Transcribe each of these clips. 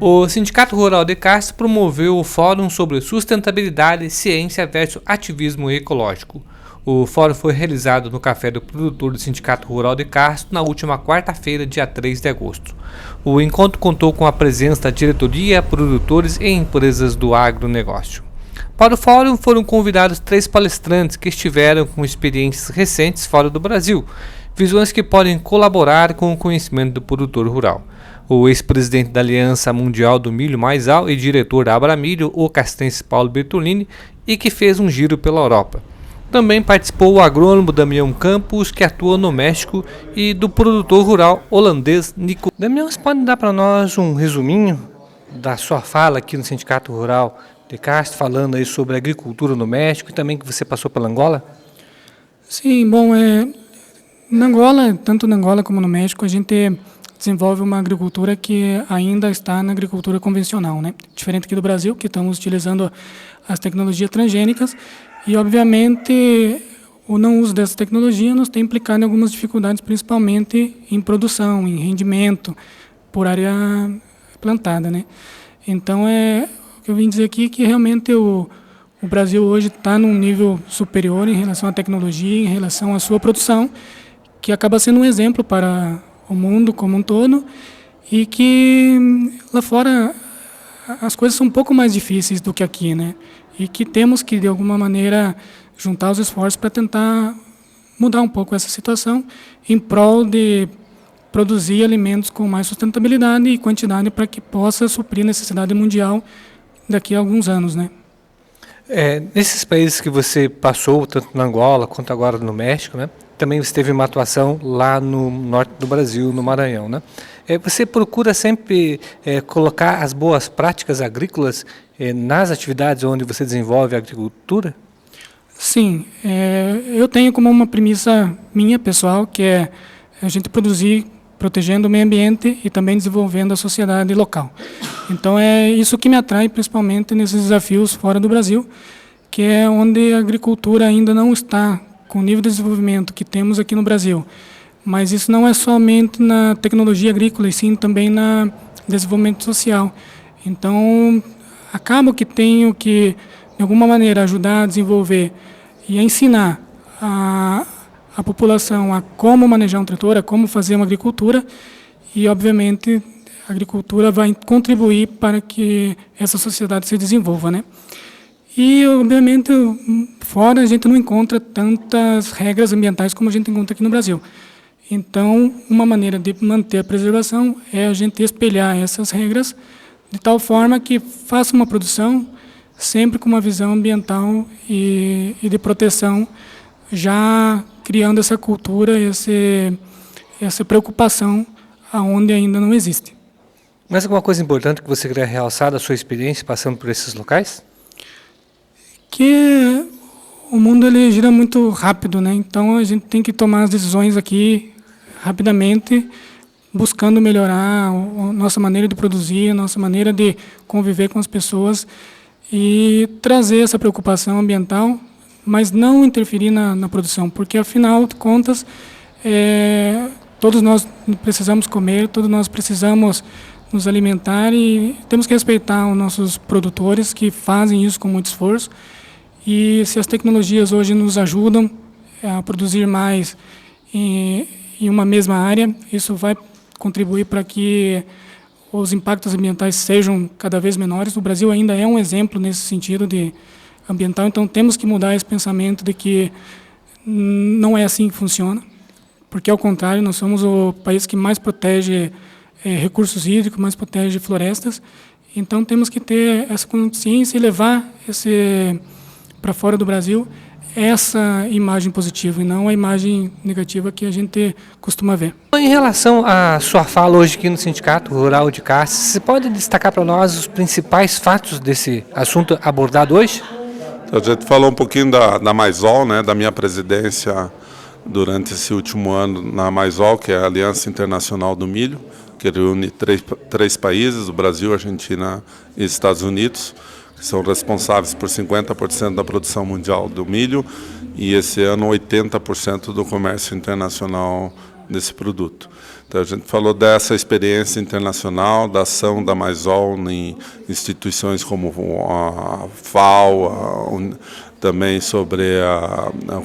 O Sindicato Rural de Castro promoveu o Fórum sobre Sustentabilidade, Ciência versus Ativismo Ecológico. O fórum foi realizado no Café do Produtor do Sindicato Rural de Castro na última quarta-feira, dia 3 de agosto. O encontro contou com a presença da diretoria, produtores e empresas do agronegócio. Para o fórum foram convidados 3 palestrantes que estiveram com experiências recentes fora do Brasil, visões que podem colaborar com o conhecimento do produtor rural. O ex-presidente da Aliança Mundial do Milho Mais-Al e diretor da Abramilho, o castrense Paulo Bertolini, e que fez um giro pela Europa. Também participou o agrônomo Damião Campos, que atua no México, e do produtor rural holandês Nico. Damião, você pode dar para nós um resuminho da sua fala aqui no Sindicato Rural de Castro, falando aí sobre agricultura no México e também que você passou pela Angola? Sim, bom, na Angola, tanto na Angola como no México, a gente desenvolve uma agricultura que ainda está na agricultura convencional, né? Diferente aqui do Brasil, que estamos utilizando as tecnologias transgênicas e, obviamente, o não uso dessa tecnologia nos tem implicado em algumas dificuldades, principalmente em produção, em rendimento, por área plantada, né? Então, o que eu vim dizer aqui é que realmente o Brasil hoje está num nível superior em relação à tecnologia, em relação à sua produção, que acaba sendo um exemplo para o mundo como um todo, e que lá fora as coisas são um pouco mais difíceis do que aqui, né? E que temos que, de alguma maneira, juntar os esforços para tentar mudar um pouco essa situação em prol de produzir alimentos com mais sustentabilidade e quantidade para que possa suprir a necessidade mundial daqui a alguns anos, né? Nesses países que você passou, tanto na Angola quanto agora no México, né? Também você teve uma atuação lá no norte do Brasil, no Maranhão, né? Você procura sempre colocar as boas práticas agrícolas nas atividades onde você desenvolve a agricultura? Sim, eu tenho como uma premissa minha, pessoal, que é a gente produzir protegendo o meio ambiente e também desenvolvendo a sociedade local. Então é isso que me atrai principalmente nesses desafios fora do Brasil, que é onde a agricultura ainda não está com o nível de desenvolvimento que temos aqui no Brasil. Mas isso não é somente na tecnologia agrícola, e sim também no desenvolvimento social. Então, acabo que tenho que, de alguma maneira, ajudar a desenvolver e a ensinar a população a como manejar um trator, a como fazer uma agricultura, e, obviamente, a agricultura vai contribuir para que essa sociedade se desenvolva, né? E, obviamente, fora a gente não encontra tantas regras ambientais como a gente encontra aqui no Brasil. Então, uma maneira de manter a preservação é a gente espelhar essas regras de tal forma que faça uma produção sempre com uma visão ambiental e de proteção, já criando essa cultura, essa preocupação aonde ainda não existe. Mas alguma coisa importante que você queria realçar da sua experiência passando por esses locais? Que o mundo ele gira muito rápido, né? Então a gente tem que tomar as decisões aqui rapidamente, buscando melhorar a nossa maneira de produzir, a nossa maneira de conviver com as pessoas e trazer essa preocupação ambiental, mas não interferir na produção, porque afinal de contas todos nós precisamos comer, todos nós precisamos nos alimentar e temos que respeitar os nossos produtores que fazem isso com muito esforço. E se as tecnologias hoje nos ajudam a produzir mais em uma mesma área, isso vai contribuir para que os impactos ambientais sejam cada vez menores. O Brasil ainda é um exemplo nesse sentido de ambiental, então temos que mudar esse pensamento de que não é assim que funciona, porque ao contrário, nós somos o país que mais protege recursos hídricos, mais protege florestas, então temos que ter essa consciência e levar para fora do Brasil essa imagem positiva e não a imagem negativa que a gente costuma ver. Em relação à sua fala hoje aqui no Sindicato Rural de Castro, você pode destacar para nós os principais fatos desse assunto abordado hoje? A gente falou um pouquinho da Mais-Ol, né, da minha presidência durante esse último ano na Mais-Ol, que é a Aliança Internacional do Milho, que reúne três países, o Brasil, Argentina e Estados Unidos, que são responsáveis por 50% da produção mundial do milho e esse ano 80% do comércio internacional desse produto. Então, a gente falou dessa experiência internacional, da ação da Maisol em instituições como a FAO, também sobre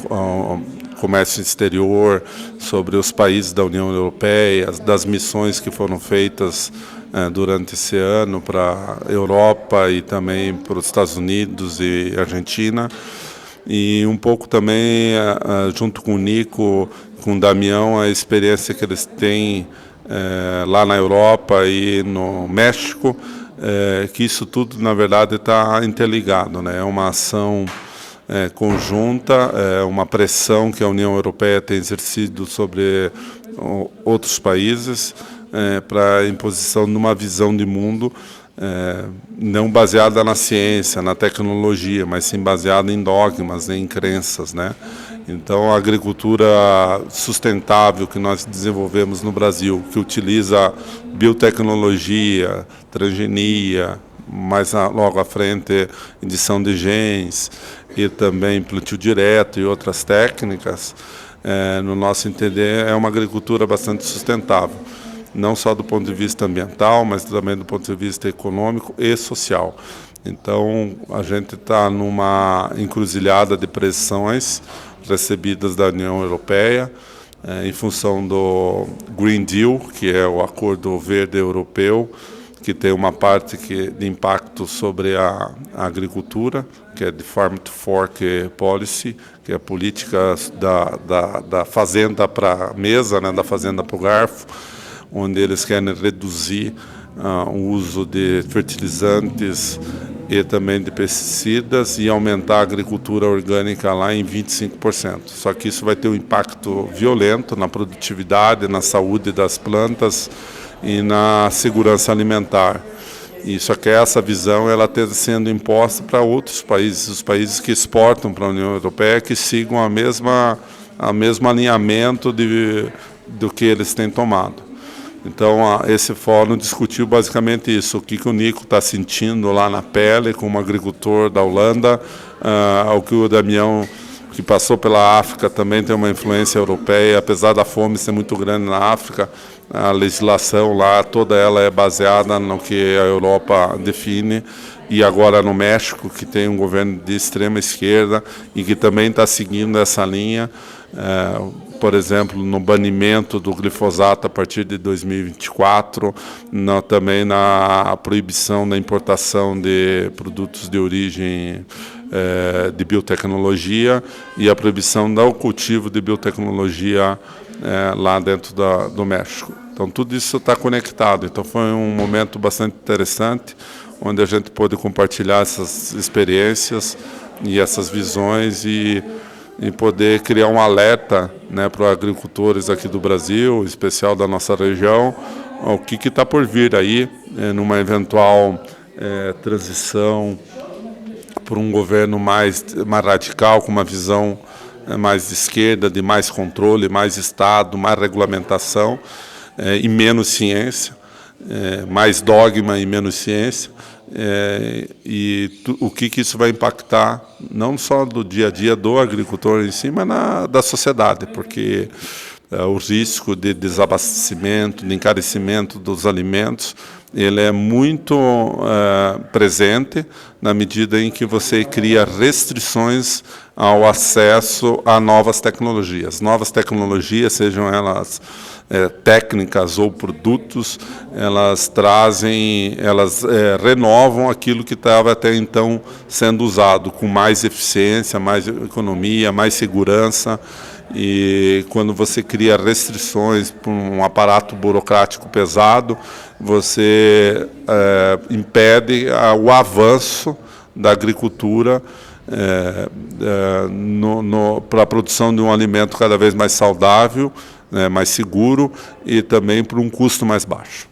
o comércio exterior, sobre os países da União Europeia, das missões que foram feitas durante esse ano para a Europa e também para os Estados Unidos e Argentina. E um pouco também, junto com o Nico, com o Damião, a experiência que eles têm lá na Europa e no México, que isso tudo, na verdade, está interligado, né? É uma ação conjunta, uma pressão que a União Europeia tem exercido sobre outros países para a imposição de uma visão de mundo não baseada na ciência, na tecnologia, mas sim baseada em dogmas, em crenças, né? Então, a agricultura sustentável que nós desenvolvemos no Brasil, que utiliza biotecnologia, transgenia, mais logo à frente, edição de genes e também plantio direto e outras técnicas, no nosso entender, é uma agricultura bastante sustentável. Não só do ponto de vista ambiental, mas também do ponto de vista econômico e social. Então, a gente está numa encruzilhada de pressões recebidas da União Europeia, em função do Green Deal, que é o Acordo Verde Europeu, que tem uma parte de impacto sobre a agricultura, que é de Farm to Fork Policy, que é a política da fazenda para a mesa, né, da fazenda para o garfo, onde eles querem reduzir o uso de fertilizantes e também de pesticidas e aumentar a agricultura orgânica lá em 25%. Só que isso vai ter um impacto violento na produtividade, na saúde das plantas e na segurança alimentar. E só que essa visão ela está sendo imposta para outros países, os países que exportam para a União Europeia, que sigam o mesmo alinhamento do que eles têm tomado. Então, esse fórum discutiu basicamente isso, o que o Nico está sentindo lá na pele como agricultor da Holanda, o que o Damião, que passou pela África, também tem uma influência europeia, apesar da fome ser muito grande na África, a legislação lá, toda ela é baseada no que a Europa define, e agora no México, que tem um governo de extrema esquerda e que também está seguindo essa linha, por exemplo, no banimento do glifosato a partir de 2024, também na proibição da importação de produtos de origem de biotecnologia e a proibição do cultivo de biotecnologia lá dentro do México. Então, tudo isso está conectado. Então, foi um momento bastante interessante, onde a gente pôde compartilhar essas experiências e essas visões e poder criar um alerta, né, para os agricultores aqui do Brasil, em especial da nossa região, o que está por vir aí, numa eventual transição por um governo mais radical, com uma visão mais de esquerda, de mais controle, mais Estado, mais regulamentação e menos ciência, mais dogma e menos ciência. O que isso vai impactar não só do dia a dia do agricultor em si, mas da sociedade, porque o risco de desabastecimento, de encarecimento dos alimentos, ele é muito presente na medida em que você cria restrições ao acesso a novas tecnologias. Novas tecnologias, sejam elas técnicas ou produtos, elas renovam aquilo que estava até então sendo usado com mais eficiência, mais economia, mais segurança. E quando você cria restrições para um aparato burocrático pesado, você impede o avanço da agricultura para a produção de um alimento cada vez mais saudável, mais seguro e também por um custo mais baixo.